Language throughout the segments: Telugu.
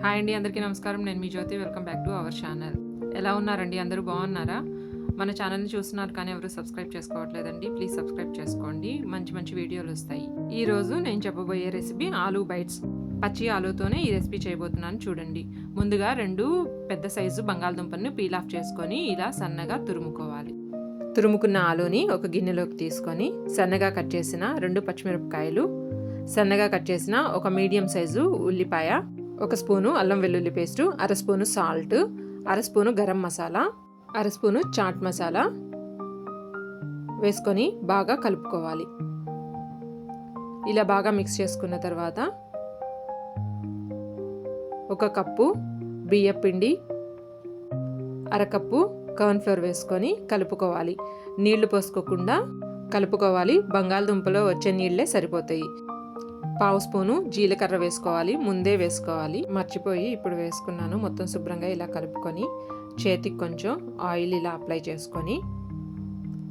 హాయ్ అండి, అందరికీ నమస్కారం. నేను మీ Jyothi. Welcome back to our channel. ఎలా ఉన్నారండి? అందరూ బాగున్నారా? మన ఛానల్ని చూస్తున్నారు కానీ ఎవరు సబ్స్క్రైబ్ చేసుకోవట్లేదండి. ప్లీజ్ సబ్స్క్రైబ్ చేసుకోండి. మంచి మంచి వీడియోలు వస్తాయి. ఈరోజు నేను చెప్పబోయే రెసిపీ ఆలూ బైట్స్. పచ్చి ఆలూతోనే ఈ రెసిపీ చేయబోతున్నాను, చూడండి. ముందుగా 2 పెద్ద సైజు బంగాళదుంపలను పీల్ ఆఫ్ చేసుకొని ఇలా సన్నగా తురుముకోవాలి. తురుముకున్న ఆలూని ఒక గిన్నెలోకి తీసుకొని సన్నగా కట్ చేసిన 2 పచ్చిమిరపకాయలు, సన్నగా కట్ చేసిన ఒక మీడియం సైజు ఉల్లిపాయ, 1 స్పూను అల్లం వెల్లుల్లి paste, 1/2 spoon salt, 1/2 spoon garam masala, 1/2 spoon chaat masala వేసుకొని బాగా కలుపుకోవాలి. ఇలా బాగా మిక్స్ చేసుకున్న తర్వాత 1 కప్పు బియ్యం పిండి, 1/2 కప్పు కార్న్ ఫ్లోర్ వేసుకొని కలుపుకోవాలి. నీళ్లు పోసుకోకుండా కలుపుకోవాలి. బంగాళదుంపలో వచ్చే నీళ్ళే సరిపోతాయి. 1/2 స్పూను జీలకర్ర వేసుకోవాలి. ముందే వేసుకోవాలి, మర్చిపోయి ఇప్పుడు వేసుకున్నాను. మొత్తం శుభ్రంగా ఇలా కలుపుకొని చేతికి కొంచెం ఆయిల్ ఇలా అప్లై చేసుకొని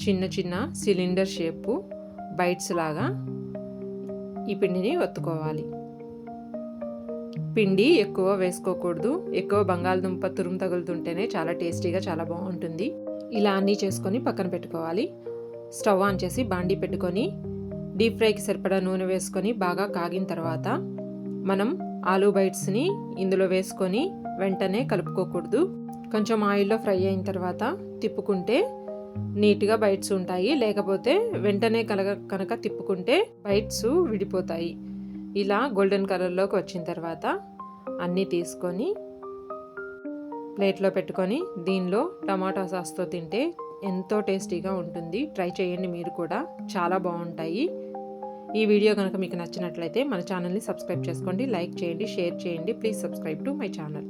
చిన్న చిన్న సిలిండర్ షేపు బైట్స్ లాగా ఈ పిండిని ఒత్తుకోవాలి. పిండి ఎక్కువ వేసుకోకూడదు. ఎక్కువ బంగాళదుంప తురుము తగులుతుంటేనే చాలా టేస్టీగా చాలా బాగుంటుంది. ఇలా అన్నీ చేసుకొని పక్కన పెట్టుకోవాలి. స్టవ్ ఆన్ చేసి బాండీ పెట్టుకొని డీప్ ఫ్రైకి సరిపడా నూనె వేసుకొని బాగా కాగిన తర్వాత మనం ఆలూ బైట్స్ని ఇందులో వేసుకొని వెంటనే కలుపుకోకూడదు. కొంచెం ఆయిల్లో ఫ్రై అయిన తర్వాత తిప్పుకుంటే నీట్గా బైట్స్ ఉంటాయి. లేకపోతే వెంటనే కనుక తిప్పుకుంటే బైట్స్ విడిపోతాయి. ఇలా గోల్డెన్ కలర్లోకి వచ్చిన తర్వాత అన్నీ తీసుకొని ప్లేట్లో పెట్టుకొని దీనిలో టమాటా సాస్తో తింటే ఎంతో టేస్టీగా ఉంటుంది. ట్రై చేయండి మీరు కూడా, చాలా బాగుంటాయి. ఈ వీడియో కనుక మీకు నచ్చినట్లయితే మన ఛానల్ని సబ్స్క్రైబ్ చేసుకోండి, లైక్ చేయండి, షేర్ చేయండి. Please subscribe to my channel.